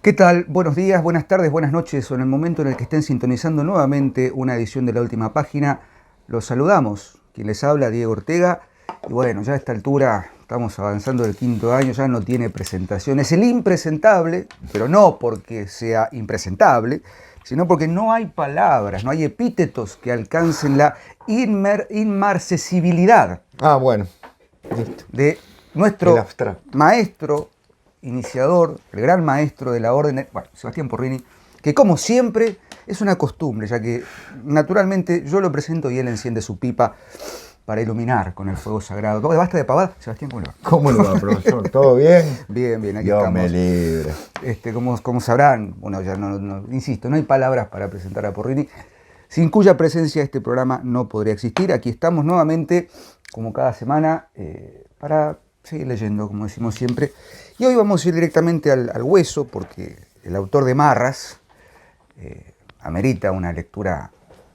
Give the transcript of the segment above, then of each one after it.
¿Qué tal? Buenos días, buenas tardes, buenas noches o en el momento en el que estén sintonizando nuevamente una edición de La Última Página. Los saludamos. Quien les habla, Diego Ortega. Y bueno, ya a esta altura estamos avanzando el quinto año, ya no tiene presentación. Es el impresentable, pero no porque sea impresentable, sino porque no hay palabras, no hay epítetos que alcancen la inmarcesibilidad Bueno, listo. de El nuestro abstracto. maestro, iniciador, el gran maestro de la orden, bueno, Sebastián Porrini, que como siempre es una costumbre, ya que naturalmente yo lo presento y él enciende su pipa para iluminar con el fuego sagrado. Basta de pavada, Sebastián, ¿cómo le va? ¿Cómo le va, profesor? ¿Todo bien? Bien, bien, aquí Dios estamos. me libre. Como sabrán, bueno, ya insisto, no hay palabras para presentar a Porrini, sin cuya presencia este programa no podría existir. Aquí estamos nuevamente, como cada semana, para seguir leyendo, como decimos siempre. Y hoy vamos a ir directamente al hueso, porque el autor de Marras amerita una lectura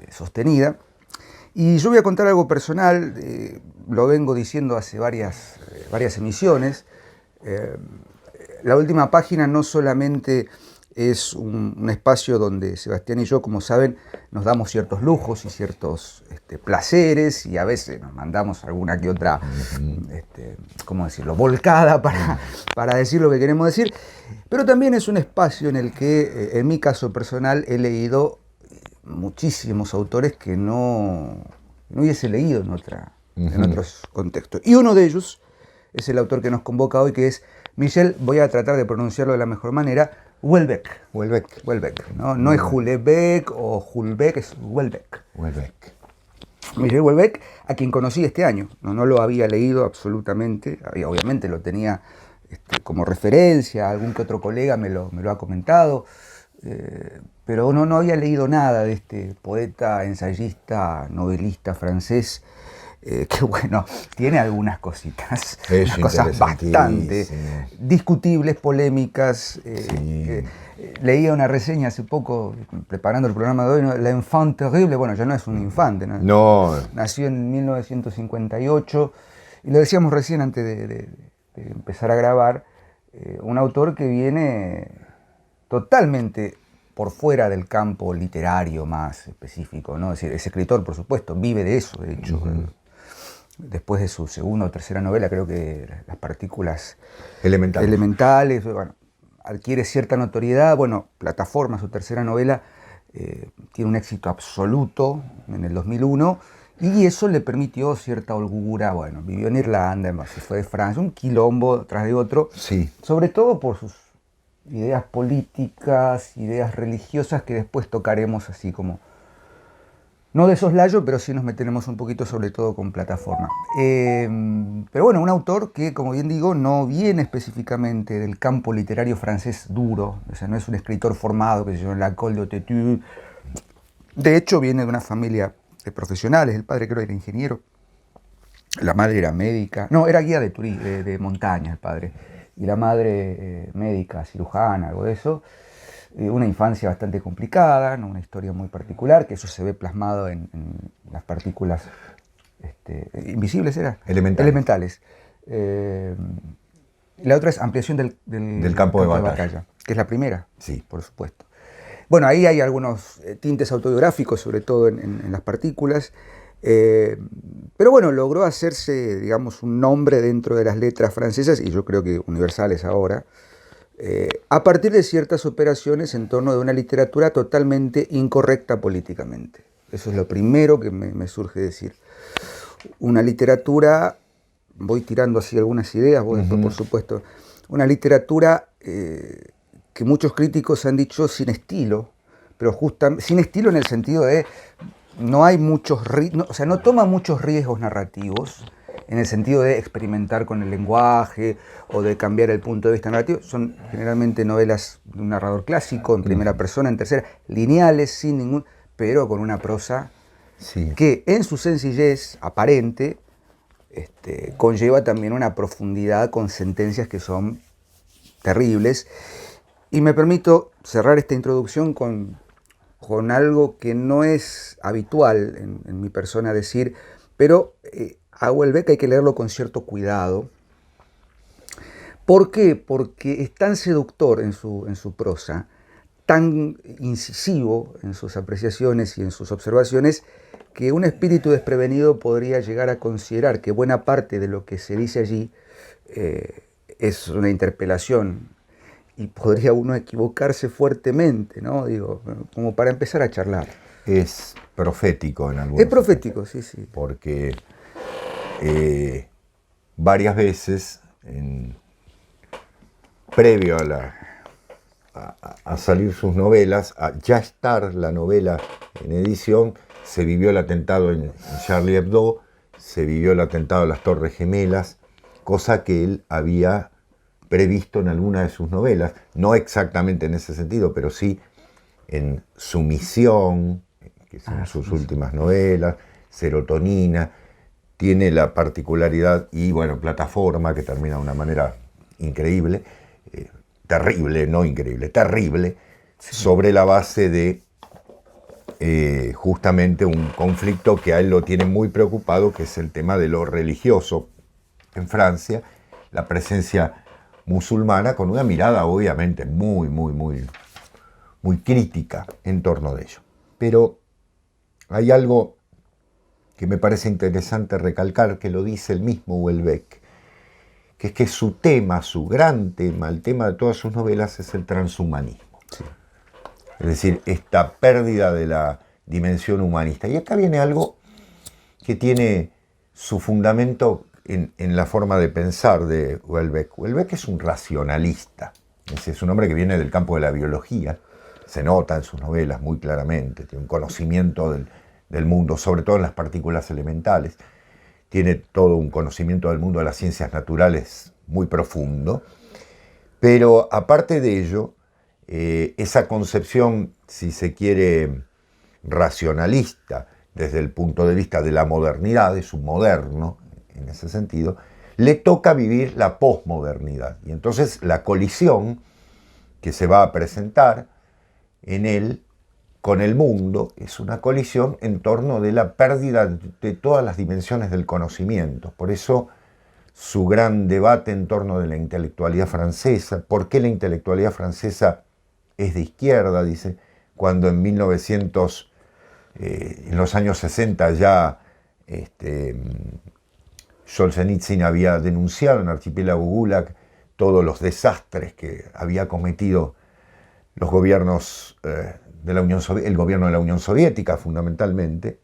sostenida. Y yo voy a contar algo personal, lo vengo diciendo hace varias emisiones. La Última Página no solamente es un espacio donde Sebastián y yo, como saben, nos damos ciertos lujos y ciertos placeres, y a veces nos mandamos alguna que otra, ¿cómo decirlo?, volcada para decir lo que queremos decir, pero también es un espacio en el que, en mi caso personal, he leído muchísimos autores que no hubiese leído en otros contextos. Y uno de ellos es el autor que nos convoca hoy, que es Michel, voy a tratar de pronunciarlo de la mejor manera, Houellebecq. No es Houellebecq o Hulbeck, es Houellebecq. Michel Houellebecq, a quien conocí este año. No lo había leído absolutamente, obviamente lo tenía como referencia, algún que otro colega me lo ha comentado, pero no había leído nada de este poeta, ensayista, novelista francés, que bueno, tiene algunas cositas, unas cosas bastante discutibles, polémicas. Leía una reseña hace poco, preparando el programa de hoy, ¿no? L'enfant terrible, bueno, ya no es un infante, ¿no? No. Nació en 1958, y lo decíamos recién antes de empezar a grabar, un autor que viene totalmente por fuera del campo literario más específico, ¿no? Es decir, es escritor, por supuesto, vive de eso, de hecho. Después de su segunda o tercera novela, creo que Las partículas elementales, bueno, adquiere cierta notoriedad. Bueno, Plataforma, su tercera novela, tiene un éxito absoluto en el 2001, y eso le permitió cierta holgura. Bueno, vivió en Irlanda, se fue de Francia, un quilombo tras de otro, Sí. Sobre todo por sus ideas políticas, ideas religiosas, que después tocaremos así como, no de soslayo, pero sí nos meteremos un poquito sobre todo con Plataforma. Pero bueno, un autor que, como bien digo, no viene específicamente del campo literario francés duro, o sea, no es un escritor formado, que se llama la École de Tétu. De hecho, viene de una familia de profesionales. El padre creo que era ingeniero, la madre era médica, no, era guía de montaña el padre, y la madre médica, cirujana, algo de eso. Una infancia bastante complicada, ¿no? Una historia muy particular, que eso se ve plasmado en las partículas invisibles, ¿era? Elementales. La otra es Ampliación del campo de batalla, que es la primera, sí, por supuesto. Bueno, ahí hay algunos tintes autobiográficos, sobre todo en las partículas, pero bueno, logró hacerse, digamos, un nombre dentro de las letras francesas, y yo creo que universales ahora, a partir de ciertas operaciones en torno de una literatura totalmente incorrecta políticamente. Eso es lo primero que me surge decir. Una literatura, voy tirando así algunas ideas, vos después, por supuesto, una literatura que muchos críticos han dicho sin estilo, pero justamente sin estilo en el sentido de no hay muchos, o sea, no toma muchos riesgos narrativos, en el sentido de experimentar con el lenguaje o de cambiar el punto de vista narrativo. Son generalmente novelas de un narrador clásico, en primera persona, en tercera, lineales, sin ningún, pero con una prosa que en su sencillez aparente conlleva también una profundidad con sentencias que son terribles. Y me permito cerrar esta introducción con algo que no es habitual en mi persona decir, pero a Houellebecq hay que leerlo con cierto cuidado, ¿Por qué? Porque es tan seductor en su prosa, tan incisivo en sus apreciaciones y en sus observaciones, que un espíritu desprevenido podría llegar a considerar que buena parte de lo que se dice allí es una interpelación y podría uno equivocarse fuertemente, ¿no? Digo, como para empezar a charlar. Es profético en algunos Es profético, sí, sí. porque varias veces, previo a salir sus novelas, a ya estar la novela en edición, se vivió el atentado en Charlie Hebdo, se vivió el atentado a las Torres Gemelas, cosa que él había previsto en alguna de sus novelas, no exactamente en ese sentido, pero sí en Sumisión, que son sus últimas novelas, Serotonina, tiene la particularidad, y bueno, Plataforma, que termina de una manera increíble, terrible, no increíble, terrible, sí, sobre la base de justamente un conflicto que a él lo tiene muy preocupado, que es el tema de lo religioso en Francia, la presencia musulmana, con una mirada obviamente muy crítica en torno de ello. Pero hay algo que me parece interesante recalcar, que lo dice el mismo Houellebecq, que es que su tema, su gran tema, el tema de todas sus novelas es el transhumanismo. Sí. Es decir, esta pérdida de la dimensión humanista. Y acá viene algo que tiene su fundamento en la forma de pensar de Houellebecq. Houellebecq es un racionalista, es un hombre que viene del campo de la biología, se nota en sus novelas muy claramente, tiene un conocimiento del mundo, sobre todo en las partículas elementales, tiene todo un conocimiento del mundo de las ciencias naturales muy profundo, pero aparte de ello, esa concepción, si se quiere, racionalista, desde el punto de vista de la modernidad, es un moderno en ese sentido, le toca vivir la posmodernidad. Y entonces la colisión que se va a presentar en él con el mundo es una colisión en torno de la pérdida de todas las dimensiones del conocimiento. Por eso su gran debate en torno de la intelectualidad francesa, ¿por qué la intelectualidad francesa es de izquierda? Dice, cuando en en los años 60 ya Solzhenitsyn había denunciado en Archipiélago Gulag todos los desastres que había cometido los gobiernos de la Unión Soviética, el gobierno de la Unión Soviética fundamentalmente.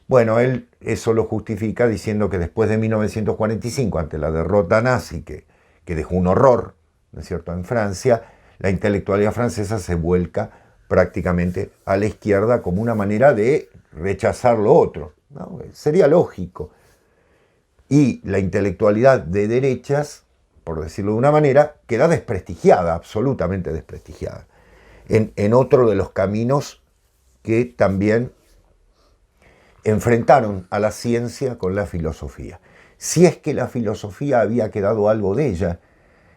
Bueno, él eso lo justifica diciendo que después de 1945, ante la derrota nazi que dejó un horror, ¿no es cierto?, en Francia, la intelectualidad francesa se vuelca prácticamente a la izquierda como una manera de rechazar lo otro, ¿no? Sería lógico. Y la intelectualidad de derechas, por decirlo de una manera, queda desprestigiada, absolutamente desprestigiada, en otro de los caminos que también enfrentaron a la ciencia con la filosofía. Si es que la filosofía había quedado algo de ella,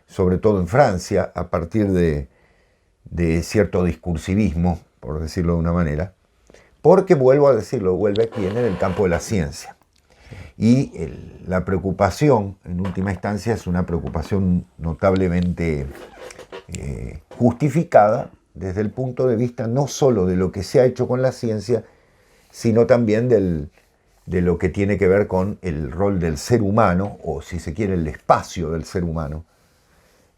sobre todo en Francia, a partir de cierto discursivismo, por decirlo de una manera, porque, vuelvo a decirlo, Houellebecq viene del campo de la ciencia. Y la preocupación, en última instancia, es una preocupación notablemente justificada desde el punto de vista no solo de lo que se ha hecho con la ciencia, sino también de lo que tiene que ver con el rol del ser humano, o si se quiere, el espacio del ser humano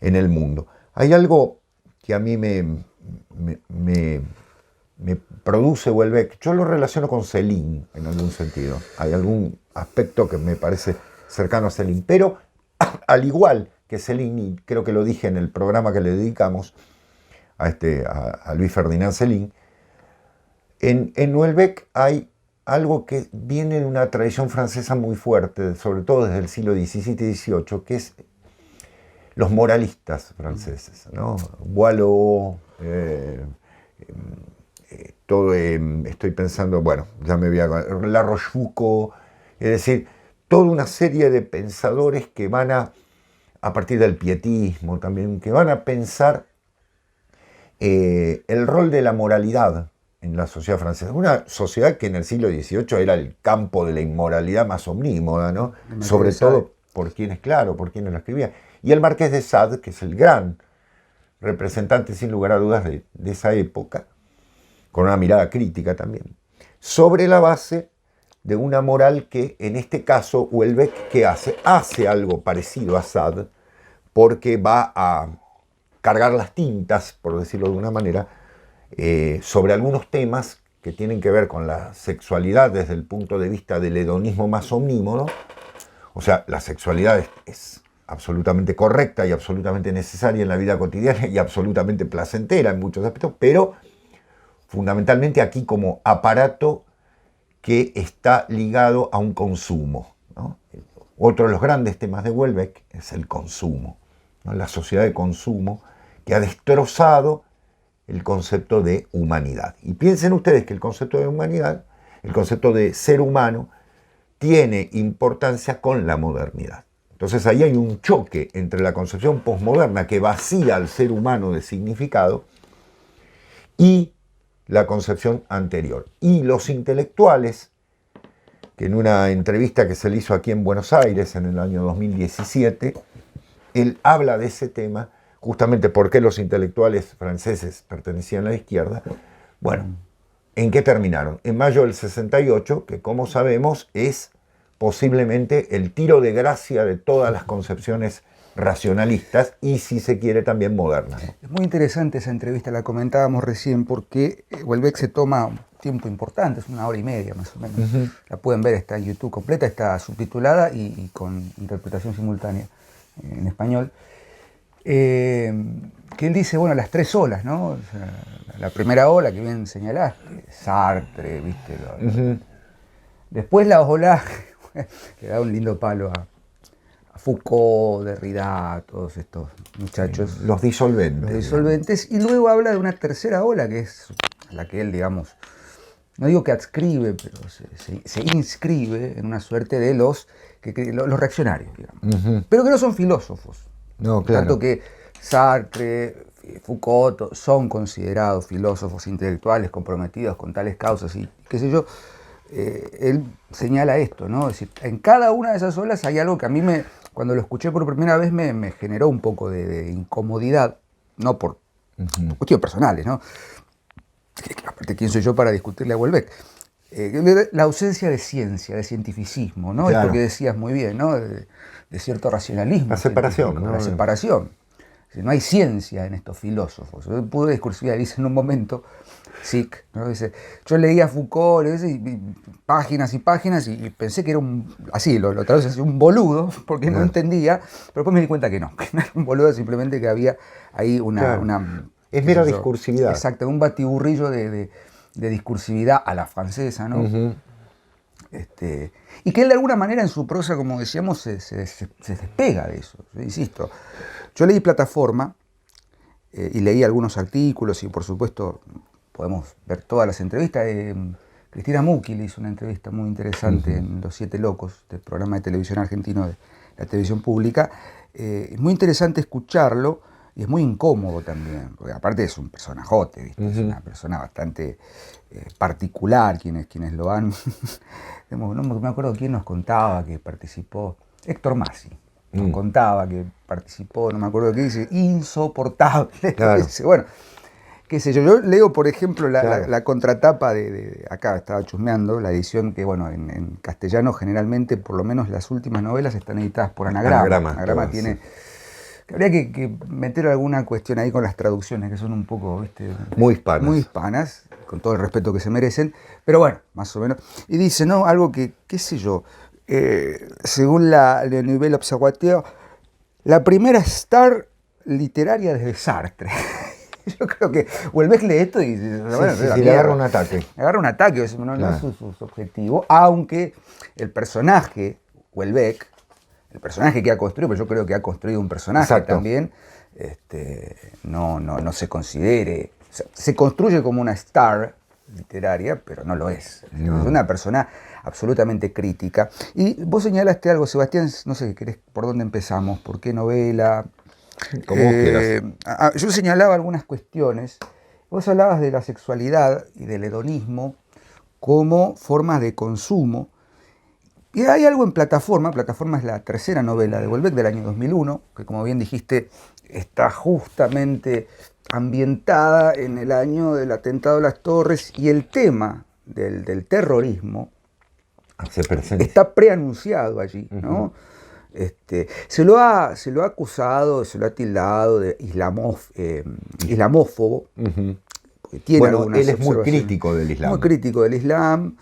en el mundo. Hay algo que a mí me produce Houellebecq, yo lo relaciono con Céline en algún sentido. Hay algún aspecto que me parece cercano a Céline, pero al igual que Céline, y creo que lo dije en el programa que le dedicamos a Luis Ferdinand Céline, en Houellebecq hay algo que viene de una tradición francesa muy fuerte, sobre todo desde el siglo XVII y XVIII, que es los moralistas franceses, ¿no? Boileau, estoy pensando, bueno, ya me voy La Rochefoucauld, es decir, toda una serie de pensadores que van a partir del pietismo también, que van a pensar el rol de la moralidad en la sociedad francesa. Una sociedad que en el siglo XVIII era el campo de la inmoralidad más omnímoda, ¿no? Sobre todo por quienes, claro, por quienes lo escribían. Y el Marqués de Sade, que es el gran representante, sin lugar a dudas, de esa época, con una mirada crítica también, sobre la base de una moral que, en este caso, Houellebecq, ¿qué hace? Hace algo parecido a Sade, porque va a cargar las tintas, por decirlo de una manera, sobre algunos temas que tienen que ver con la sexualidad desde el punto de vista del hedonismo más omnímodo. O sea, la sexualidad es absolutamente correcta y absolutamente necesaria en la vida cotidiana y absolutamente placentera en muchos aspectos, pero fundamentalmente aquí como aparato que está ligado a un consumo, ¿no? Otro de los grandes temas de Houellebecq es el consumo, ¿no? La sociedad de consumo que ha destrozado el concepto de humanidad. Y piensen ustedes que el concepto de humanidad, el concepto de ser humano, tiene importancia con la modernidad. Entonces ahí hay un choque entre la concepción posmoderna que vacía al ser humano de significado y la concepción anterior. Y los intelectuales, que en una entrevista que se le hizo aquí en Buenos Aires en el año 2017, él habla de ese tema, justamente porque los intelectuales franceses pertenecían a la izquierda. Bueno, ¿en qué terminaron? En mayo del 68, que como sabemos es posiblemente el tiro de gracia de todas las concepciones racionalistas y, si se quiere, también modernas, ¿no? Es muy interesante esa entrevista, la comentábamos recién, porque Houellebecq se toma un tiempo importante, es 1 hora y media más o menos. La pueden ver, está en YouTube completa, está subtitulada y con interpretación simultánea en español. Que él dice, bueno, las 3 olas, ¿no? O sea, la primera ola que bien señalaste, Sartre, ¿viste? Después la ola, le da un lindo palo a Foucault, Derrida, todos estos muchachos. Los disolventes. Los disolventes. Y luego habla de una tercera ola, que es la que él, digamos, no digo que adscribe, pero se inscribe en una suerte de los reaccionarios, digamos. Pero que no son filósofos. No, claro. Tanto que Sartre, Foucault son considerados filósofos intelectuales comprometidos con tales causas y qué sé yo. Él señala esto, ¿no? Es decir, en cada una de esas olas hay algo que a mí, cuando lo escuché por primera vez, me generó un poco de incomodidad, no por cuestiones personales, ¿no? Aparte, ¿quién soy yo para discutirle a Houellebecq? La ausencia de ciencia, de cientificismo, ¿no? Claro. Esto que decías muy bien, ¿no? De cierto racionalismo. La separación, ¿no? ¿no? La separación. No hay ciencia en estos filósofos. Pude discursivamente, dice en un momento, Sick, ¿no? Dice, yo leía a Foucault, y páginas y páginas, y pensé que era así, lo traduce así, un boludo, porque no entendía, pero después me di cuenta que no era un boludo, simplemente que había ahí es mera discursividad. Exacto, un batiburrillo de discursividad a la francesa, ¿no? Y que él de alguna manera en su prosa, como decíamos, se despega de eso, insisto. Yo leí Plataforma y leí algunos artículos y por supuesto podemos ver todas las entrevistas. Cristina Mucchi le hizo una entrevista muy interesante en Los Siete Locos, del programa de televisión argentino de la televisión pública. Es muy interesante escucharlo y es muy incómodo también, porque aparte es un personajote, ¿viste? Es una persona bastante particular, quienes lo han... no me acuerdo quién nos contaba que participó, Héctor Masi. Nos contaba que participó, no me acuerdo qué dice, insoportable. Claro. Dice, bueno, qué sé yo. Yo leo, por ejemplo, la contratapa acá estaba chusmeando, la edición que, bueno, en castellano generalmente, por lo menos las últimas novelas están editadas por Anagrama. Anagrama tiene... Sí. Habría que meter alguna cuestión ahí con las traducciones, que son un poco, ¿viste? Muy hispanas. Muy hispanas, con todo el respeto que se merecen, pero bueno, más o menos. Y dice, ¿no? Algo que, qué sé yo... según Le Nouvel Observateur, la primera star literaria desde Sartre. Yo creo que Houellebecq lee esto y le agarra un ataque. Agarra un ataque, no es su objetivo, aunque el personaje, Houellebecq, el personaje que ha construido, pero yo creo que ha construido un personaje. Exacto. También, no se considere, o sea, se construye como una star literaria, pero no lo es. No. Es una persona absolutamente crítica. Y vos señalaste algo, Sebastián, no sé, ¿querés por dónde empezamos? ¿Por qué novela? Como vos quieras. Yo señalaba algunas cuestiones. Vos hablabas de la sexualidad y del hedonismo como formas de consumo. Y hay algo en Plataforma. Plataforma es la tercera novela de Houellebecq del año 2001, que como bien dijiste está justamente ambientada en el año del atentado a las Torres, y el tema del terrorismo está preanunciado allí, ¿no? Se lo ha acusado, se lo ha tildado de islamófobo. Tiene bueno, él es muy crítico del Islam. Muy crítico del Islam.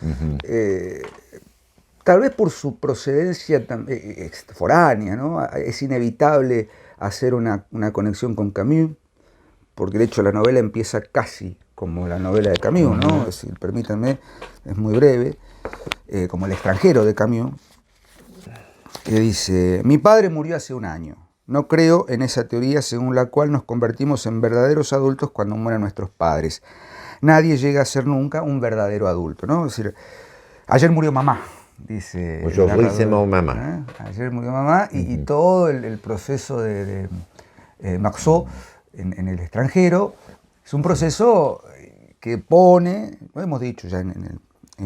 Tal vez por su procedencia foránea, ¿no? Es inevitable hacer una conexión con Camus, porque de hecho la novela empieza casi como la novela de Camus, ¿no? Es decir, permítanme, es muy breve, como El extranjero de Camus, que dice: mi padre murió hace un año. No creo en esa teoría según la cual nos convertimos en verdaderos adultos cuando mueren nuestros padres. Nadie llega a ser nunca un verdadero adulto, ¿no? Es decir, ayer murió mamá, dice. Mamá. Ayer murió mamá, y todo el proceso de Marceau en El extranjero es un proceso que pone, lo hemos dicho ya en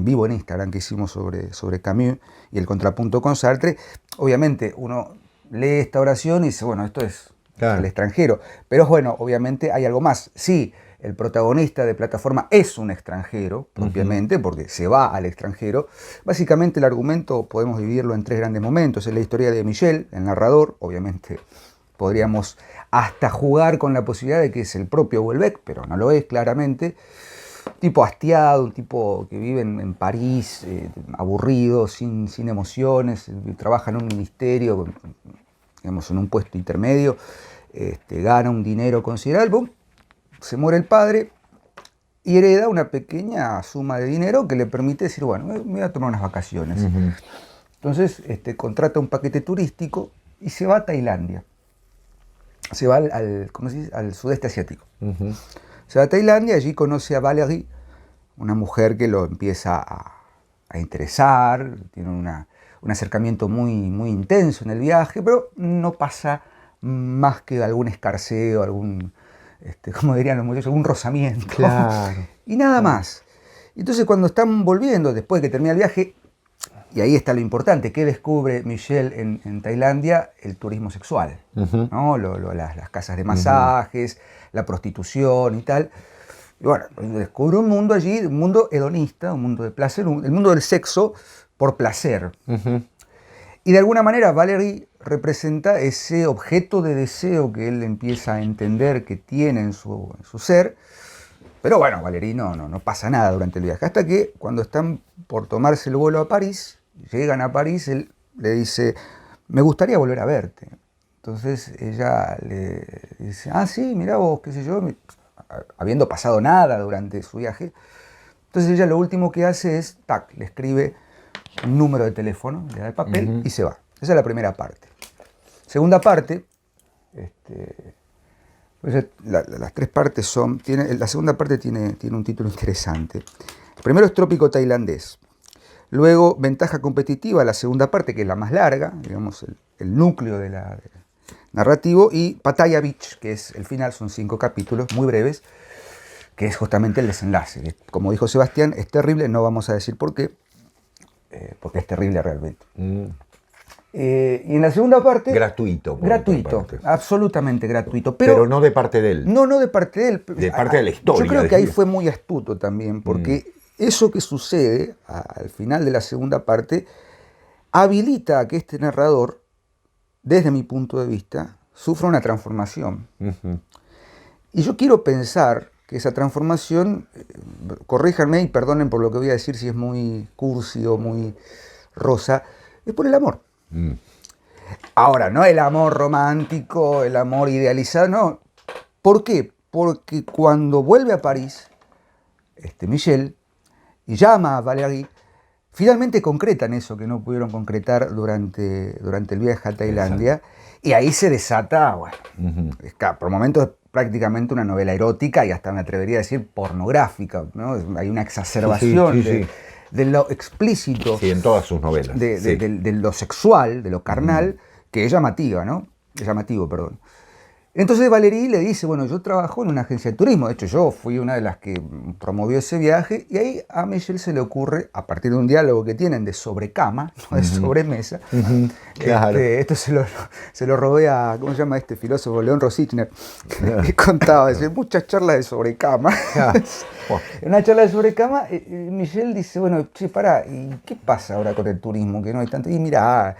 vivo en Instagram que hicimos sobre Camus y el contrapunto con Sartre. Obviamente uno lee esta oración y dice, bueno, esto es El extranjero, pero bueno, obviamente hay algo más. Sí, el protagonista de Plataforma es un extranjero, propiamente, porque se va al extranjero. Básicamente el argumento podemos dividirlo en tres grandes momentos. Es la historia de Michel, el narrador. Obviamente podríamos hasta jugar con la posibilidad de que es el propio Houellebecq, pero no lo es claramente. Un tipo hastiado, un tipo que vive en París, aburrido, sin emociones, trabaja en un ministerio, digamos, en un puesto intermedio, gana un dinero considerable. ¡Bum! Se muere el padre y hereda una pequeña suma de dinero que le permite decir, bueno, me voy a tomar unas vacaciones. Entonces contrata un paquete turístico y se va a Tailandia. Se va al sudeste asiático. Se va a Tailandia, allí conoce a Valérie, una mujer que lo empieza a interesar, tiene un acercamiento muy intenso en el viaje, pero no pasa más que algún escarceo, algún, como dirían los muchachos, algún rozamiento. Claro. Y nada más. Entonces cuando están volviendo, después de que termina el viaje, y ahí está lo importante, ¿qué descubre Michel en Tailandia? El turismo sexual, ¿no? Las casas de masajes, la prostitución y tal. Y bueno, descubre un mundo allí, un mundo hedonista, un mundo de placer, el mundo del sexo por placer. Y de alguna manera Valérie representa ese objeto de deseo que él empieza a entender que tiene en su ser. Pero bueno, Valérie no pasa nada durante el viaje. Hasta que cuando están por tomarse el vuelo a París, llegan a París, él le dice, me gustaría volver a verte. Entonces ella le dice, sí, mirá vos, qué sé yo, habiendo pasado nada durante su viaje. Entonces ella lo último que hace es, le escribe un número de teléfono, le da el papel y se va. Esa es la primera parte. Segunda parte, pues las tres partes son, la segunda parte tiene un título interesante. El primero es Trópico tailandés. Luego, Ventaja competitiva, la segunda parte, que es la más larga, digamos, el núcleo narrativo, y Pattaya Beach, que es el final, son 5 capítulos muy breves, que es justamente el desenlace. Como dijo Sebastián, es terrible, no vamos a decir por qué, porque es terrible realmente. Y en la segunda parte... Gratuito. Absolutamente gratuito. Pero no de parte de él. No de parte de él. De parte de la historia. Yo creo que ahí fue muy astuto también, porque eso que sucede al final de la segunda parte habilita a que este narrador, desde mi punto de vista, sufra una transformación. Y yo quiero pensar que esa transformación, corríjanme y perdonen por lo que voy a decir si es muy cursi o muy rosa, es por el amor. Ahora, no el amor romántico, el amor idealizado, no. ¿Por qué? Porque cuando vuelve a París, Michel, y llama a Valérie, finalmente concretan eso que no pudieron concretar durante el viaje a Tailandia, y ahí se desata, bueno, por momentos es prácticamente una novela erótica y hasta me atrevería a decir pornográfica, ¿no? Hay una exacerbación de lo explícito. Sí, en todas sus novelas. De lo sexual, de lo carnal, que es llamativa, ¿no? Es llamativo, perdón. Entonces Valéry le dice, bueno, yo trabajo en una agencia de turismo, de hecho yo fui una de las que promovió ese viaje, y ahí a Michel se le ocurre, a partir de un diálogo que tienen de sobrecama, no de sobremesa, Claro. esto se lo robé a, ¿cómo se llama este filósofo? León Rosichner, que contaba, decía, muchas charlas de sobrecama. En una charla de sobrecama, Michel dice, bueno, che, pará, ¿y qué pasa ahora con el turismo? Que no hay tanto, y mira,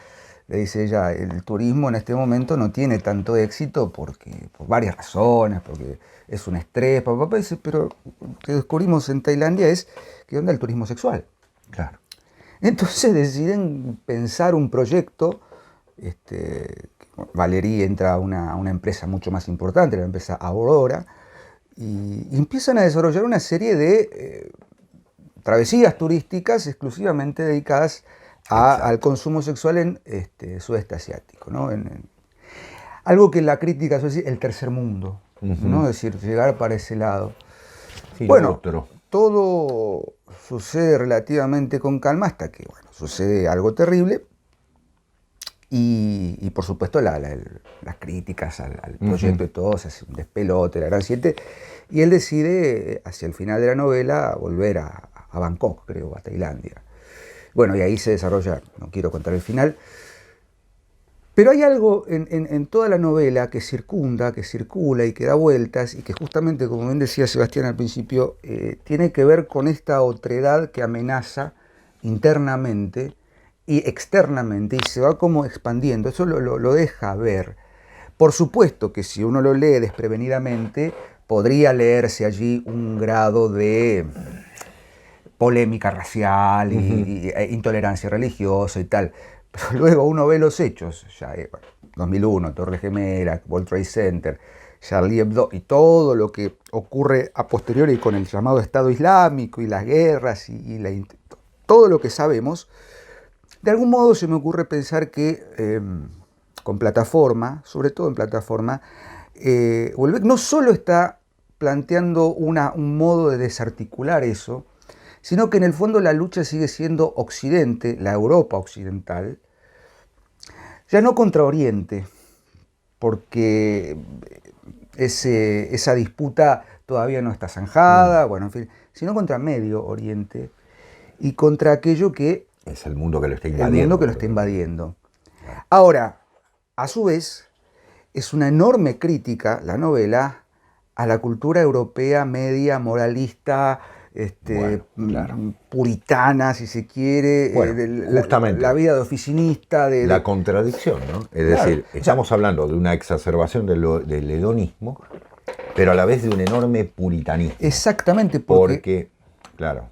le dice ella, el turismo en este momento no tiene tanto éxito por varias razones, porque es un estrés, papá, dice, pero lo que descubrimos en Tailandia es que onda el turismo sexual. Claro. Entonces deciden pensar un proyecto, Valéry entra a una empresa mucho más importante, la empresa Aurora, y empiezan a desarrollar una serie de travesías turísticas exclusivamente dedicadas al consumo sexual en sudeste asiático, ¿no? Algo que la crítica suele decir el tercer mundo, ¿no? Es decir, llegar para ese lado. Sí, Bueno, otro. todo sucede relativamente con calma hasta que, bueno, sucede algo terrible y por supuesto las críticas al proyecto y todo, se hace un despelote, la gran siete, y él decide hacia el final de la novela volver a Bangkok, creo, a Tailandia. Bueno, y ahí se desarrolla, no quiero contar el final, pero hay algo en toda la novela que circula y que da vueltas y que justamente, como bien decía Sebastián al principio, tiene que ver con esta otredad que amenaza internamente y externamente y se va como expandiendo. Eso lo deja ver. Por supuesto que si uno lo lee desprevenidamente, podría leerse allí un grado de polémica racial e intolerancia religiosa y tal. Pero luego uno ve los hechos, ya 2001, Torre Gemela, World Trade Center, Charlie Hebdo y todo lo que ocurre a posteriori con el llamado Estado Islámico y las guerras y todo lo que sabemos. De algún modo se me ocurre pensar que con Plataforma, sobre todo en Plataforma, Houellebecq no solo está planteando un modo de desarticular eso, sino que en el fondo la lucha sigue siendo Occidente, la Europa occidental, ya no contra Oriente, porque esa disputa todavía no está zanjada, bueno, en fin, sino contra Medio Oriente y contra aquello que es el mundo que lo está invadiendo. El mundo que lo está invadiendo. Ahora, a su vez, es una enorme crítica, la novela, a la cultura europea media, moralista, Bueno, claro. puritana, si se quiere, Bueno, justamente. la vida de oficinista. La contradicción, ¿no? Es Claro, decir, estamos hablando de una exacerbación del hedonismo, pero a la vez de un enorme puritanismo. Exactamente, porque claro,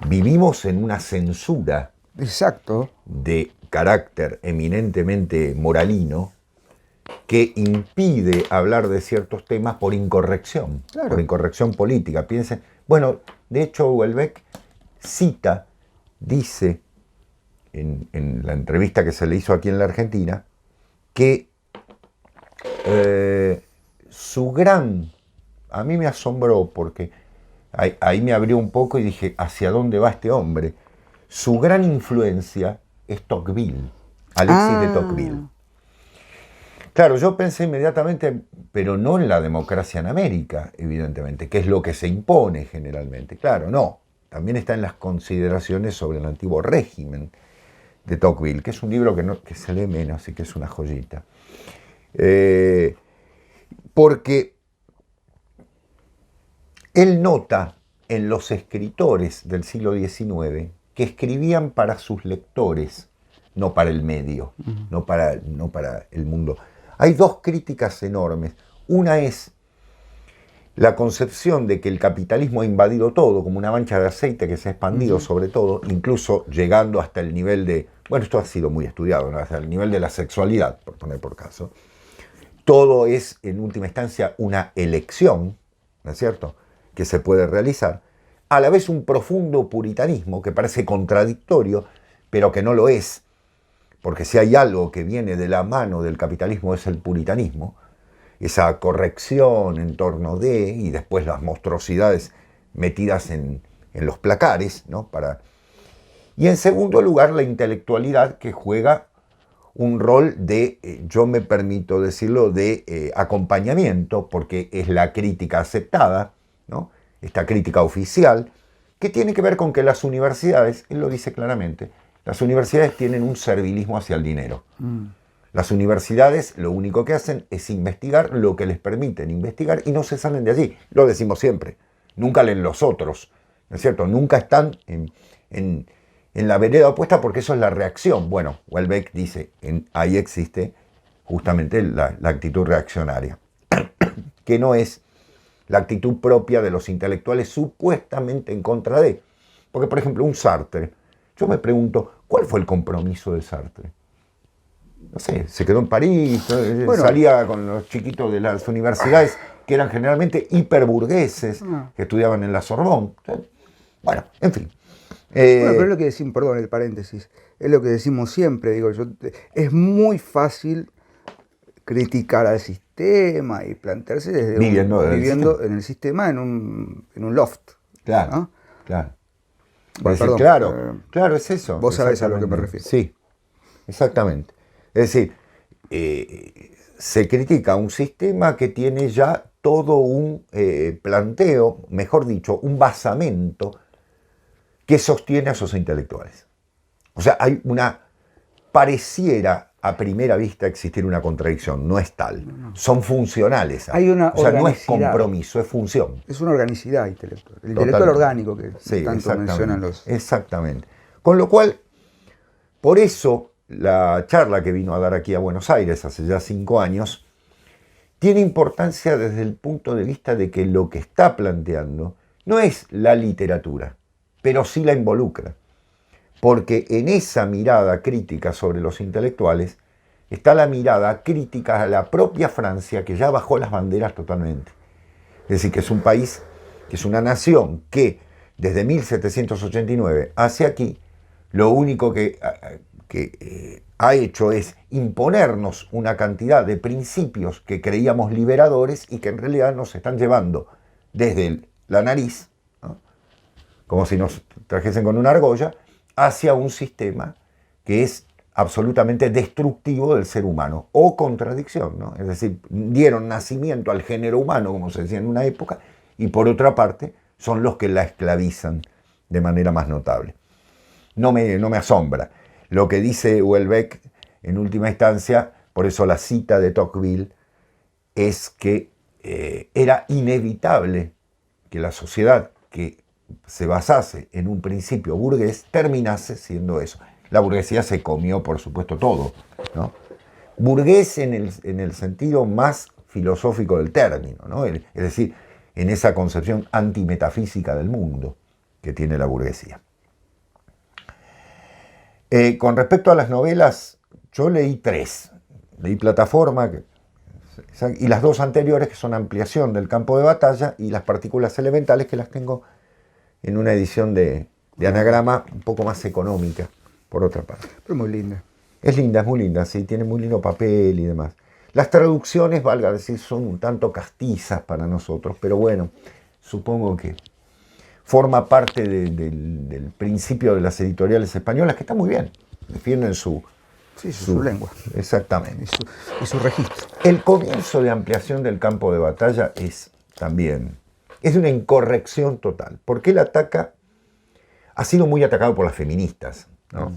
vivimos en una censura exacto. de carácter eminentemente moralino que impide hablar de ciertos temas por incorrección, Claro. por incorrección política. Piensen, bueno, de hecho Houellebecq dice en la entrevista que se le hizo aquí en la Argentina, que a mí me asombró porque ahí me abrió un poco y dije, ¿hacia dónde va este hombre? Su gran influencia es Tocqueville, Alexis de Tocqueville. Claro, yo pensé inmediatamente, pero no en la democracia en América, evidentemente, que es lo que se impone generalmente. Claro, no. También está en las consideraciones sobre el antiguo régimen de Tocqueville, que es un libro que se lee menos y que es una joyita. Porque él nota en los escritores del siglo XIX que escribían para sus lectores, no para el medio, no para el mundo. Hay dos críticas enormes. Una es la concepción de que el capitalismo ha invadido todo, como una mancha de aceite que se ha expandido sobre todo, incluso llegando hasta el nivel de, bueno, esto ha sido muy estudiado, ¿no? Hasta el nivel de la sexualidad, por poner por caso. Todo es, en última instancia, una elección, ¿no es cierto?, que se puede realizar. A la vez un profundo puritanismo que parece contradictorio, pero que no lo es, porque si hay algo que viene de la mano del capitalismo es el puritanismo, esa corrección en torno de, y después las monstruosidades metidas en los placares, ¿no? Y en segundo lugar, la intelectualidad que juega un rol de, yo me permito decirlo, de acompañamiento, porque es la crítica aceptada, ¿no? Esta crítica oficial, que tiene que ver con que las universidades, él lo dice claramente, las universidades tienen un servilismo hacia el dinero. Las universidades lo único que hacen es investigar lo que les permiten investigar y no se salen de allí. Lo decimos siempre. Nunca leen los otros, ¿no es cierto? Nunca están en la vereda opuesta porque eso es la reacción. Bueno, Houellebecq dice, ahí existe justamente la actitud reaccionaria, que no es la actitud propia de los intelectuales supuestamente en contra de. Porque, por ejemplo, un Sartre, yo me pregunto, ¿cuál fue el compromiso de Sartre? No sé, se quedó en París, bueno, salía con los chiquitos de las universidades que eran generalmente hiperburgueses, que estudiaban en la Sorbonne. Bueno, en fin. Bueno, pero es lo que decimos, perdón, el paréntesis, es lo que decimos siempre, digo yo, es muy fácil criticar al sistema y plantearse desde viviendo en el sistema en un loft. Claro, ¿no? Claro. Bueno, decir, perdón, claro, es eso. Vos sabés a lo que me refiero. Sí, exactamente. Es decir, se critica un sistema que tiene ya todo un planteo, mejor dicho, un basamento que sostiene a sus intelectuales. O sea, pareciera a primera vista existir una contradicción, no es tal. Son funcionales. Hay una o sea, no es compromiso, es función. Es una organicidad intelectual. El intelectual orgánico que tanto mencionan los... Exactamente. Con lo cual, por eso la charla que vino a dar aquí a Buenos Aires hace ya 5 años tiene importancia desde el punto de vista de que lo que está planteando no es la literatura, pero sí la involucra. Porque en esa mirada crítica sobre los intelectuales está la mirada crítica a la propia Francia, que ya bajó las banderas totalmente. Es decir, que es un país, que es una nación que desde 1789 hacia aquí, lo único que ha hecho es imponernos una cantidad de principios que creíamos liberadores y que en realidad nos están llevando desde la nariz, ¿no? Como si nos trajesen con una argolla, hacia un sistema que es absolutamente destructivo del ser humano, o contradicción, ¿no? Es decir, dieron nacimiento al género humano, como se decía en una época, y por otra parte son los que la esclavizan de manera más notable. No me asombra. Lo que dice Houellebecq, en última instancia, por eso la cita de Tocqueville, es que era inevitable que la sociedad que se basase en un principio burgués terminase siendo eso. La burguesía se comió, por supuesto, todo, ¿no? Burgués en el sentido más filosófico del término, ¿no? Es decir, en esa concepción antimetafísica del mundo que tiene la burguesía. Con respecto a las novelas, yo leí 3. Leí Plataforma, y las 2 anteriores, que son Ampliación del campo de batalla, y Las partículas elementales, que las tengo en una edición de anagrama un poco más económica, por otra parte. Pero muy linda. Es muy linda, sí, tiene muy lindo papel y demás. Las traducciones, valga decir, son un tanto castizas para nosotros, pero bueno, supongo que forma parte del principio de las editoriales españolas, que está muy bien, defienden su lengua. Exactamente. Y su registro. El comienzo de Ampliación del campo de batalla es de una incorrección total, porque él ha sido muy atacado por las feministas, ¿no?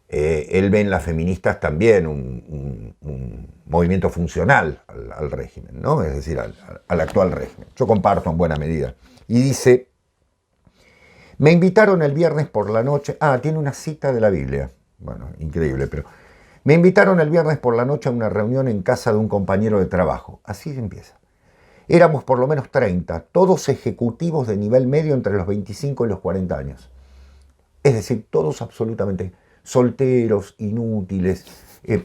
Él ve en las feministas también un movimiento funcional al régimen, ¿no? Es decir, al actual régimen. Yo comparto en buena medida. Y dice, me invitaron el viernes por la noche, tiene una cita de la Biblia, bueno, increíble, pero me invitaron el viernes por la noche a una reunión en casa de un compañero de trabajo. Así empieza. Éramos por lo menos 30, todos ejecutivos de nivel medio entre los 25 y los 40 años. Es decir, todos absolutamente solteros, inútiles,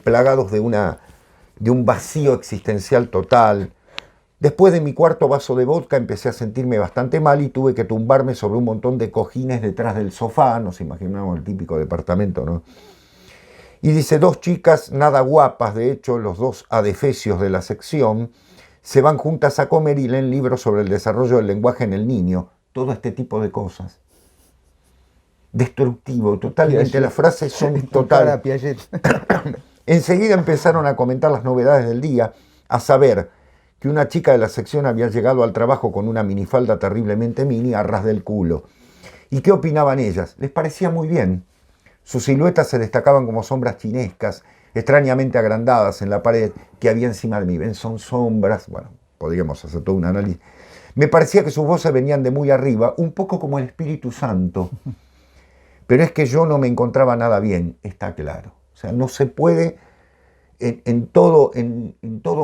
plagados de un vacío existencial total. Después de mi cuarto vaso de vodka empecé a sentirme bastante mal y tuve que tumbarme sobre un montón de cojines detrás del sofá. Nos imaginamos el típico departamento, ¿no? Y dice, 2 chicas nada guapas, de hecho, los 2 adefesios de la sección, se van juntas a comer y leen libros sobre el desarrollo del lenguaje en el niño. Todo este tipo de cosas. Destructivo, totalmente. Piaget. Las frases son total. Enseguida empezaron a comentar las novedades del día, a saber que una chica de la sección había llegado al trabajo con una minifalda terriblemente mini a ras del culo. ¿Y qué opinaban ellas? Les parecía muy bien. Sus siluetas se destacaban como sombras chinescas, extrañamente agrandadas en la pared que había encima de mí. ¿Ven? Son sombras. Bueno, podríamos hacer todo un análisis. Me parecía que sus voces venían de muy arriba, un poco como el Espíritu Santo. Pero es que yo no me encontraba nada bien, está claro. O sea, no se puede, en todo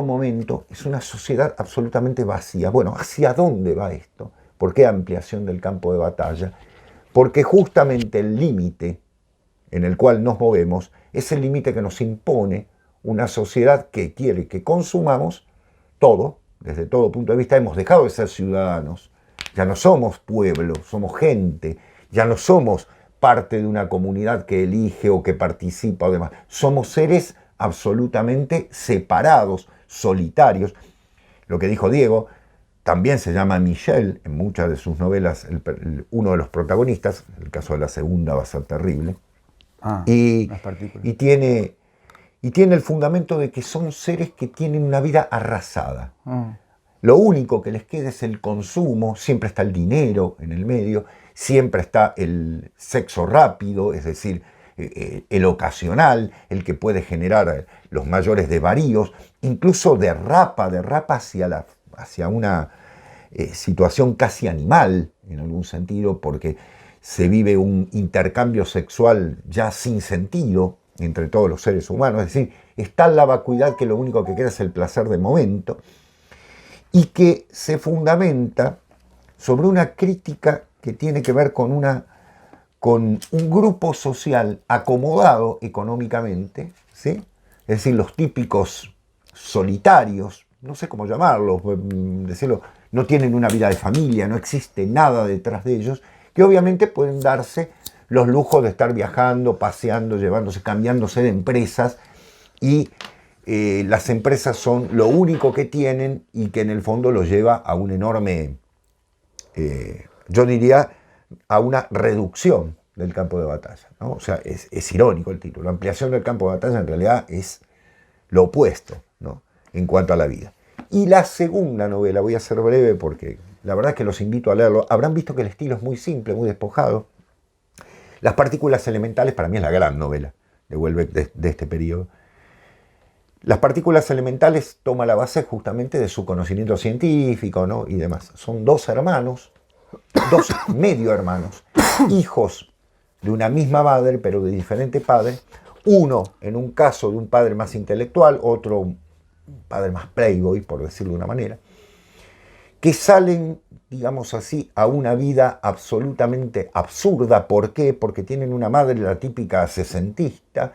momento, es una sociedad absolutamente vacía. Bueno, ¿hacia dónde va esto? ¿Por qué ampliación del campo de batalla? Porque justamente el límite en el cual nos movemos es el límite que nos impone una sociedad que quiere que consumamos todo, desde todo punto de vista. Hemos dejado de ser ciudadanos, ya no somos pueblo, somos gente, ya no somos parte de una comunidad que elige o que participa o demás. Somos seres absolutamente separados, solitarios. Lo que dijo Diego, también se llama Michel en muchas de sus novelas, uno de los protagonistas, el caso de la segunda va a ser terrible, y tiene el fundamento de que son seres que tienen una vida arrasada. Lo único que les queda es el consumo, siempre está el dinero en el medio, siempre está el sexo rápido, es decir, el ocasional, el que puede generar los mayores desvaríos, incluso derrapa hacia una situación casi animal, en algún sentido, porque se vive un intercambio sexual ya sin sentido entre todos los seres humanos, es decir, está la vacuidad que lo único que queda es el placer de momento, y que se fundamenta sobre una crítica que tiene que ver con un grupo social acomodado económicamente, ¿sí? Es decir, los típicos solitarios, no sé cómo llamarlos, decirlo, no tienen una vida de familia, no existe nada detrás de ellos, que obviamente pueden darse los lujos de estar viajando, paseando, llevándose, cambiándose de empresas, y las empresas son lo único que tienen y que en el fondo los lleva a un enorme, yo diría, a una reducción del campo de batalla, ¿no? O sea, es irónico el título. La ampliación del campo de batalla en realidad es lo opuesto, ¿no?, en cuanto a la vida. Y la segunda novela, voy a ser breve porque la verdad es que los invito a leerlo. Habrán visto que el estilo es muy simple, muy despojado. Las partículas elementales para mí es la gran novela de Houellebecq de este periodo. Las partículas elementales toma la base justamente de su conocimiento científico, ¿no?, y demás. Son dos hermanos, dos medio hermanos, hijos de una misma madre, pero de diferente padre. Uno, en un caso, de un padre más intelectual, otro, un padre más playboy, por decirlo de una manera, que salen, digamos así, a una vida absolutamente absurda. ¿Por qué? Porque tienen una madre, la típica sesentista,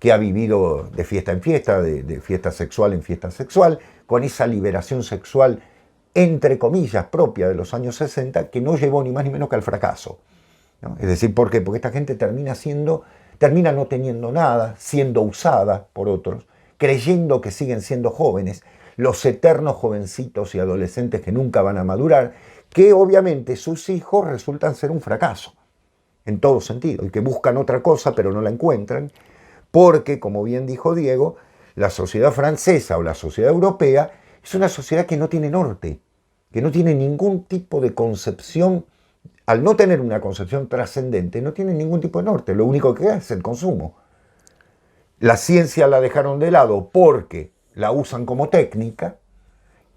que ha vivido de fiesta en fiesta, de fiesta sexual en fiesta sexual, con esa liberación sexual, entre comillas, propia de los años 60, que no llevó ni más ni menos que al fracaso, ¿no? Es decir, ¿por qué? Porque esta gente termina no teniendo nada, siendo usada por otros, creyendo que siguen siendo jóvenes, los eternos jovencitos y adolescentes que nunca van a madurar, que obviamente sus hijos resultan ser un fracaso, en todo sentido, y que buscan otra cosa pero no la encuentran, porque, como bien dijo Diego, la sociedad francesa o la sociedad europea es una sociedad que no tiene norte, que no tiene ningún tipo de concepción. Al no tener una concepción trascendente, no tiene ningún tipo de norte, lo único que queda es el consumo. La ciencia la dejaron de lado porque la usan como técnica,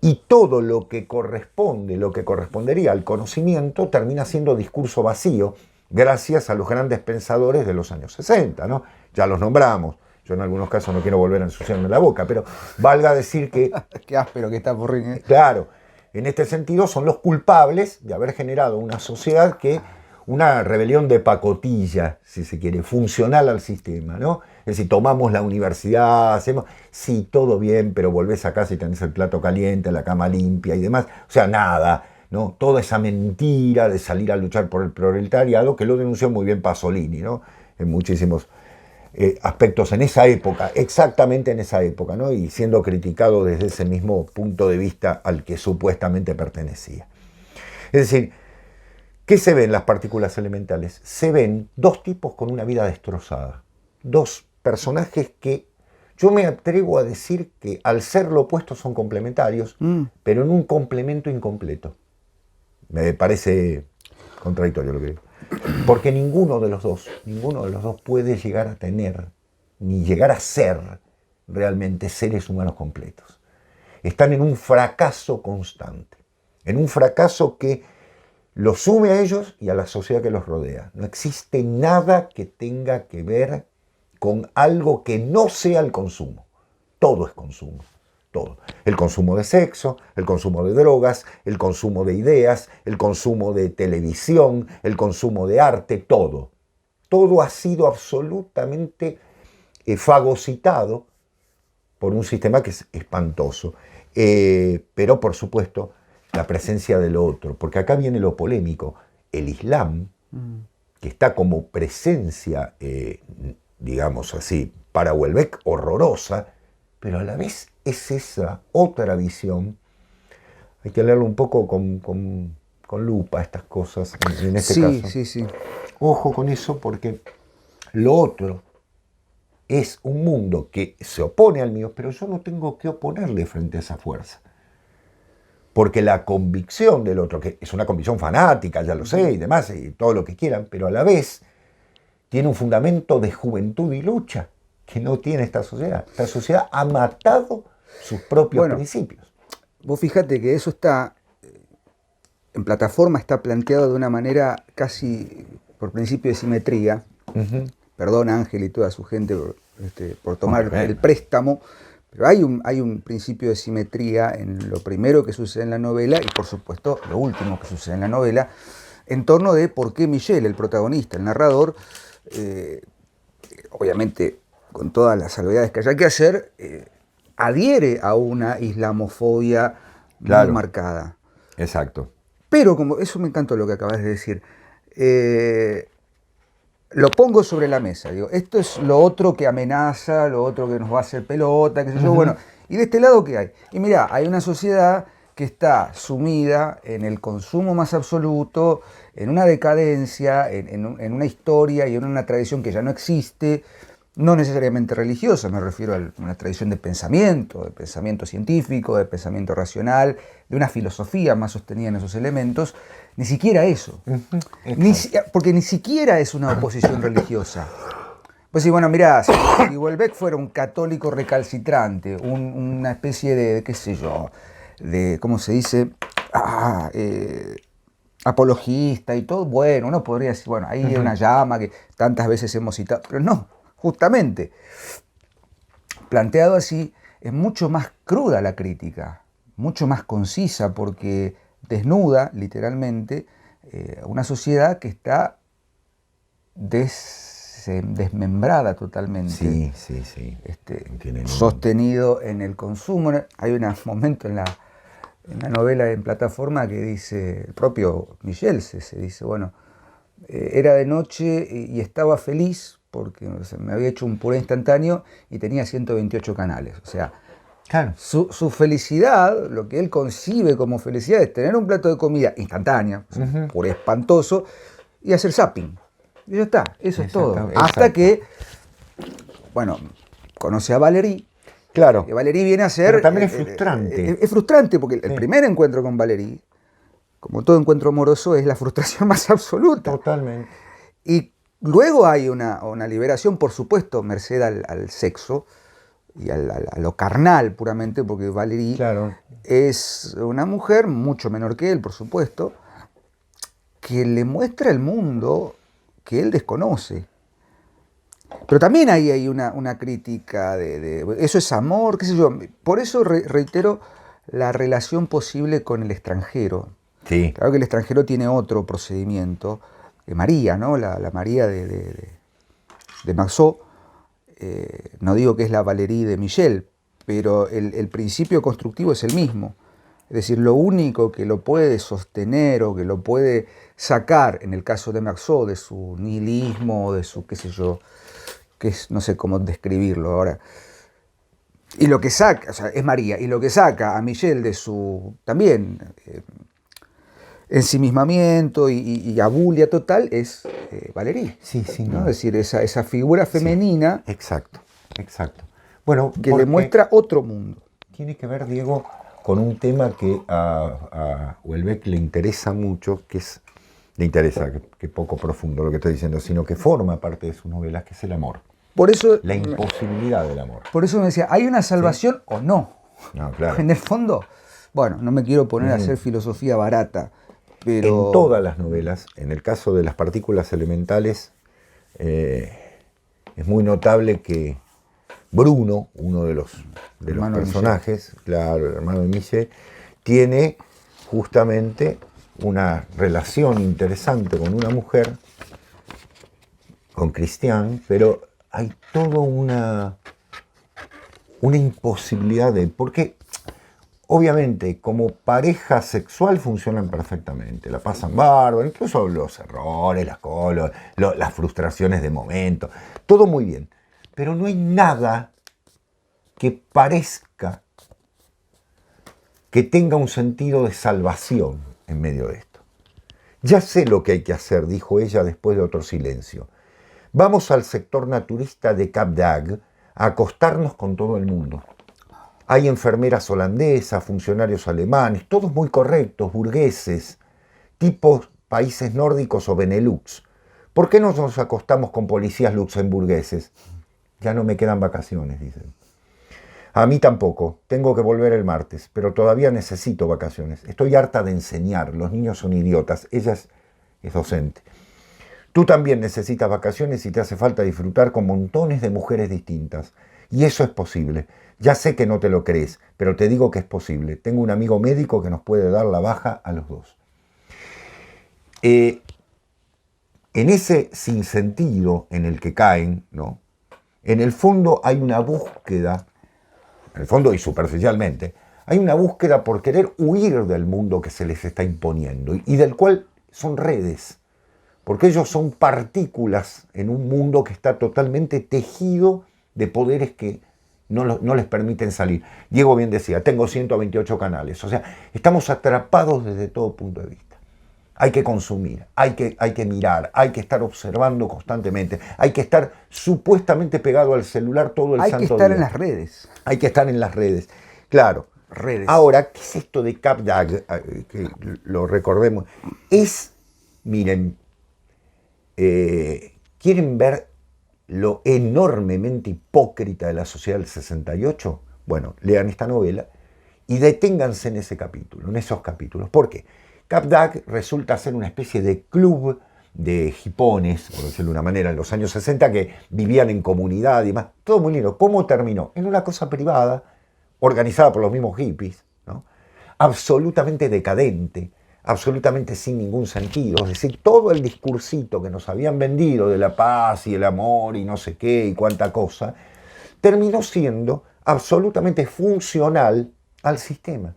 y todo lo que corresponde, lo que correspondería al conocimiento, termina siendo discurso vacío, gracias a los grandes pensadores de los años 60, ¿no? Ya los nombramos. Yo en algunos casos no quiero volver a ensuciarme la boca, pero valga decir que... Qué áspero que está Porrini, ¿eh? Claro, en este sentido son los culpables de haber generado una sociedad que, una rebelión de pacotilla, si se quiere, funcional al sistema, ¿no? Es decir, tomamos la universidad, hacemos, sí, todo bien, pero volvés a casa y tenés el plato caliente, la cama limpia y demás. O sea, nada, ¿no? Toda esa mentira de salir a luchar por el proletariado, que lo denunció muy bien Pasolini, ¿no?, en muchísimos aspectos en esa época, exactamente en esa época, ¿no?, y siendo criticado desde ese mismo punto de vista al que supuestamente pertenecía. Es decir, ¿qué se ve en las partículas elementales? Se ven dos tipos con una vida destrozada, dos personajes que Yo me atrevo a decir que al ser lo opuesto son complementarios, pero en un complemento incompleto. Me parece contradictorio lo que digo. Porque ninguno de los dos puede llegar a tener, ni llegar a ser realmente seres humanos completos. Están en un fracaso constante, en un fracaso que los sume a ellos y a la sociedad que los rodea. No existe nada que tenga que ver con algo que no sea el consumo. Todo es consumo, todo. El consumo de sexo, el consumo de drogas, el consumo de ideas, el consumo de televisión, el consumo de arte, todo. Todo ha sido absolutamente fagocitado por un sistema que es espantoso. Pero, por supuesto, la presencia del otro, porque acá viene lo polémico. El Islam, que está como presencia, digamos así, para Houellebecq horrorosa, pero a la vez es esa otra visión. Hay que leerlo un poco con lupa, estas cosas, en este caso. Sí. Ojo con eso, porque lo otro es un mundo que se opone al mío, pero yo no tengo que oponerle frente a esa fuerza. Porque la convicción del otro, que es una convicción fanática, ya lo sé, y demás, y todo lo que quieran, pero a la vez tiene un fundamento de juventud y lucha que no tiene esta sociedad. Esta sociedad ha matado sus propios principios. Vos fíjate que eso está, en Plataforma está planteado de una manera casi por principio de simetría. Perdón, Ángel y toda su gente por tomar el préstamo, pero hay un principio de simetría en lo primero que sucede en la novela y por supuesto lo último que sucede en la novela, en torno de por qué Michel, el protagonista, el narrador, obviamente con todas las salvedades que haya que hacer, adhiere a una islamofobia muy marcada. Exacto. Pero como eso me encantó lo que acabas de decir, lo pongo sobre la mesa, digo, esto es lo otro que amenaza, lo otro que nos va a hacer pelota, qué sé yo, bueno, y de este lado ¿qué hay? Y mirá, hay una sociedad que está sumida en el consumo más absoluto, en una decadencia, en una historia y en una tradición que ya no existe, no necesariamente religiosa, me refiero a una tradición de pensamiento científico, de pensamiento racional, de una filosofía más sostenida en esos elementos, ni siquiera eso, porque ni siquiera es una oposición religiosa. Pues sí, bueno, mirá, si Houellebecq fuera un católico recalcitrante, una especie de, qué sé yo, de, ¿cómo se dice? Apologista y todo, bueno, uno podría decir, bueno, ahí hay una llama que tantas veces hemos citado, pero no, justamente, planteado así, es mucho más cruda la crítica, mucho más concisa, porque desnuda, literalmente, una sociedad que está desmembrada totalmente. Sí. Sostenido en el consumo. Hay un momento en la novela en Plataforma que dice, el propio Michel se dice, bueno, era de noche y estaba feliz porque me había hecho un puré instantáneo y tenía 128 canales. O sea, claro. Su felicidad, lo que él concibe como felicidad, es tener un plato de comida instantánea, puré espantoso, y hacer zapping. Y ya está, eso es todo. Hasta que, bueno, conoce a Valérie. Claro. Y Valérie viene a ser... Pero también es frustrante. Es frustrante porque el primer encuentro con Valérie, como todo encuentro amoroso, es la frustración más absoluta. Totalmente. Y luego hay una liberación, por supuesto, merced al sexo y a lo carnal puramente, porque Valérie es una mujer mucho menor que él, por supuesto, que le muestra el mundo que él desconoce. Pero también ahí hay una crítica de eso es amor, qué sé yo. Por eso reitero la relación posible con el extranjero. Sí. Claro que el extranjero tiene otro procedimiento. María, ¿no? La María de Marceau, no digo que es la Valérie de Michel, pero el principio constructivo es el mismo. Es decir, lo único que lo puede sostener o que lo puede sacar, en el caso de Marceau, de su nihilismo, de su, qué sé yo, que es, no sé cómo describirlo ahora, y lo que saca, o sea, es María, y lo que saca a Michel de su, también, ensimismamiento y abulia total es Valérie. Sí, ¿no? Es decir, esa figura femenina. Exacto. Bueno, que le muestra otro mundo. Tiene que ver, Diego, con un tema que a Houellebecq le interesa mucho, que poco profundo lo que estoy diciendo, sino que forma parte de sus novelas, que es el amor. Por eso, La imposibilidad del amor. Por eso me decía, ¿hay una salvación o no? No, claro. En el fondo, bueno, no me quiero poner a hacer filosofía barata, pero... En todas las novelas, en el caso de las partículas elementales, es muy notable que Bruno, uno de los personajes, claro, el hermano de Michel, tiene justamente una relación interesante con una mujer, con Christiane, pero hay toda una imposibilidad porque obviamente como pareja sexual funcionan perfectamente, la pasan bárbaro, incluso los errores, las frustraciones de momento, todo muy bien, pero no hay nada que parezca que tenga un sentido de salvación en medio de esto. Ya sé lo que hay que hacer, dijo ella después de otro silencio. Vamos al sector naturista de Cap d'Agde a acostarnos con todo el mundo. Hay enfermeras holandesas, funcionarios alemanes, todos muy correctos, burgueses, tipos países nórdicos o Benelux. ¿Por qué no nos acostamos con policías luxemburgueses? Ya no me quedan vacaciones, dicen. A mí tampoco, tengo que volver el martes, pero todavía necesito vacaciones. Estoy harta de enseñar, los niños son idiotas, ella es docente. Tú también necesitas vacaciones y te hace falta disfrutar con montones de mujeres distintas. Y eso es posible. Ya sé que no te lo crees, pero te digo que es posible. Tengo un amigo médico que nos puede dar la baja a los dos. En ese sinsentido en el que caen, ¿no? En el fondo hay una búsqueda, en el fondo y superficialmente, hay una búsqueda por querer huir del mundo que se les está imponiendo y del cual son redes. Porque ellos son partículas en un mundo que está totalmente tejido de poderes que no les permiten salir. Diego bien decía, tengo 128 canales. O sea, estamos atrapados desde todo punto de vista. Hay que consumir, hay que mirar, hay que estar observando constantemente, hay que estar supuestamente pegado al celular todo el santo día. Hay que estar en las redes. Hay que estar en las redes, claro. Redes. Ahora, ¿qué es esto de Cap d'Agde? Que lo recordemos. Miren, ¿quieren ver lo enormemente hipócrita de la sociedad del 68? Bueno, lean esta novela y deténganse en ese capítulo, en esos capítulos. ¿Por qué? Cap d'Agde resulta ser una especie de club de hipones, por decirlo de una manera, en los años 60, que vivían en comunidad y demás. Todo muy lindo. ¿Cómo terminó? En una cosa privada, organizada por los mismos hippies, ¿no? Absolutamente decadente, absolutamente sin ningún sentido. Es decir, todo el discursito que nos habían vendido de la paz y el amor y no sé qué y cuánta cosa, terminó siendo absolutamente funcional al sistema.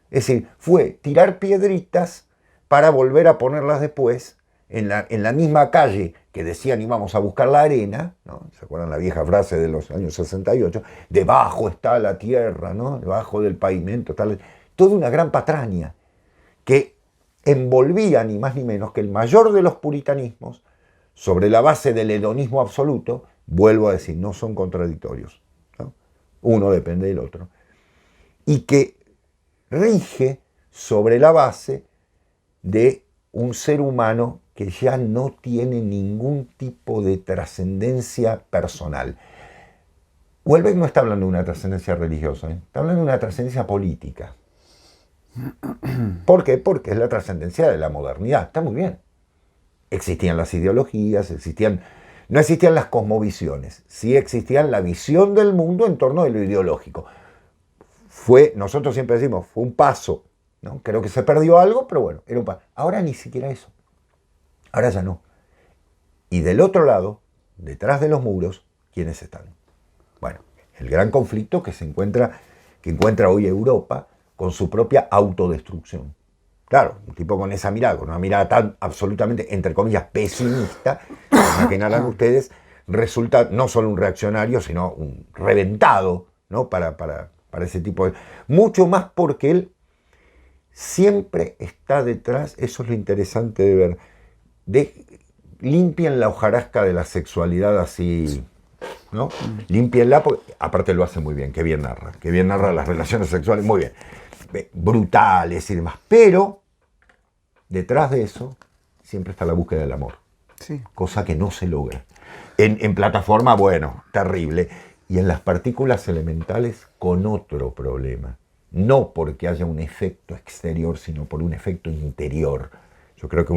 Es decir, fue tirar piedritas para volver a ponerlas después en la misma calle que decían íbamos a buscar la arena, ¿no? ¿Se acuerdan la vieja frase de los años 68? Debajo está la tierra, ¿no? Debajo del pavimento está toda una gran patraña que envolvía ni más ni menos que el mayor de los puritanismos sobre la base del hedonismo absoluto. Vuelvo a decir, no son contradictorios, ¿no? Uno depende del otro. Y que rige sobre la base de un ser humano que ya no tiene ningún tipo de trascendencia personal. Houellebecq no está hablando de una trascendencia religiosa, está hablando de una trascendencia política. ¿Por qué? Porque es la trascendencia de la modernidad. Está muy bien. Existían las ideologías, no existían las cosmovisiones, sí existían la visión del mundo en torno de lo ideológico. Nosotros siempre decimos, fue un paso, ¿no? Creo que se perdió algo, pero bueno, era un paso. Ahora ni siquiera eso. Ahora ya no. Y del otro lado, detrás de los muros, ¿quiénes están? Bueno, el gran conflicto que encuentra hoy Europa con su propia autodestrucción. Claro, un tipo con esa mirada, con una mirada tan absolutamente, entre comillas, pesimista, imaginarán ustedes, resulta no solo un reaccionario, sino un reventado, ¿no? Para ese tipo de... Mucho más porque él siempre está detrás, eso es lo interesante de ver, limpian la hojarasca de la sexualidad así, ¿no? Límpienla, porque aparte lo hace muy bien, que bien narra las relaciones sexuales, muy bien. Brutales y demás. Pero, detrás de eso, siempre está la búsqueda del amor. Sí. Cosa que no se logra. En plataforma, bueno, terrible. Y en las partículas elementales, con otro problema. No porque haya un efecto exterior, sino por un efecto interior. Yo creo que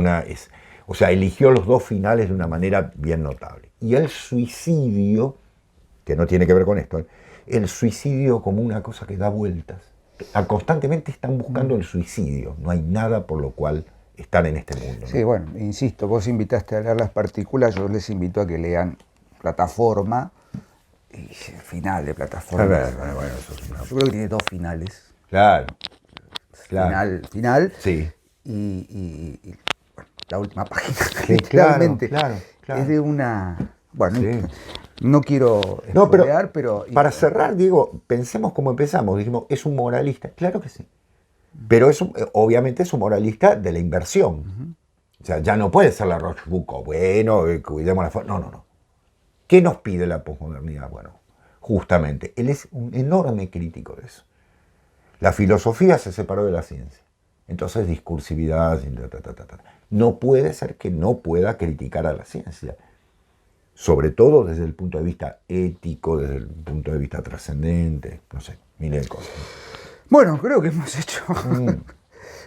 o sea, eligió los dos finales de una manera bien notable. Y el suicidio, que no tiene que ver con esto, el suicidio como una cosa que da vueltas. Constantemente están buscando el suicidio. No hay nada por lo cual están en este mundo, ¿no? Sí, bueno, insisto, vos invitaste a leer las partículas, yo les invito a que lean Plataforma y el final de Plataforma. Bueno, eso es una... Yo creo que tiene dos finales. Claro. Final. Sí. Y bueno, la última página. Sí, Literalmente. claro. Es de una... Bueno, Sí. no quiero No, spoilear, pero... Para cerrar, Diego, pensemos como empezamos. Dijimos, ¿es un moralista? Claro que sí. Pero obviamente es un moralista de la inversión. O sea, ya no puede ser la Rochefoucauld. Bueno, cuidemos la forma. No. ¿Qué nos pide la posmodernidad? Bueno, justamente, él es un enorme crítico de eso. La filosofía se separó de la ciencia. Entonces, discursividad, no puede ser que no pueda criticar a la ciencia. Sobre todo desde el punto de vista ético, desde el punto de vista trascendente, no sé, miles de cosas. Bueno, creo que hemos hecho...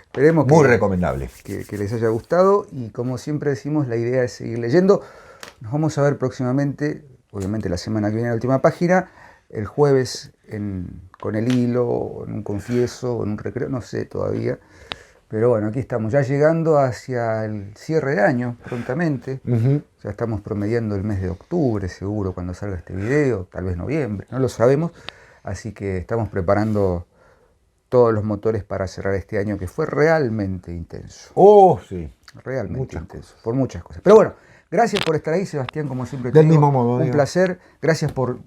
Esperemos Muy recomendable. Que les haya gustado y como siempre decimos, la idea es seguir leyendo. Nos vamos a ver próximamente, obviamente la semana que viene en la última página, el jueves con el hilo, en un confieso, en un recreo, no sé todavía. Pero bueno, aquí estamos, ya llegando hacia el cierre de año, prontamente. Ya estamos promediando el mes de octubre, seguro, cuando salga este video, tal vez noviembre, no lo sabemos. Así que estamos preparando todos los motores para cerrar este año que fue realmente intenso. Oh, sí. Realmente intenso, por muchas cosas. Pero bueno, gracias por estar ahí, Sebastián, como siempre te Del digo, mismo modo, un Diego. placer. Gracias por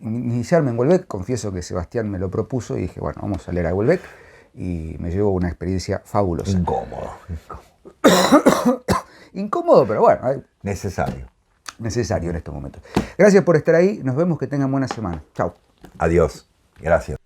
iniciarme en Houellebecq. Confieso que Sebastián me lo propuso y dije, bueno, vamos a leer a Houellebecq. Y me llevó una experiencia fabulosa. Incómodo. Incómodo, pero bueno, Necesario. necesario en estos momentos. Gracias por estar ahí. Nos vemos, que tengan buena semana. Chao. Adiós. Gracias.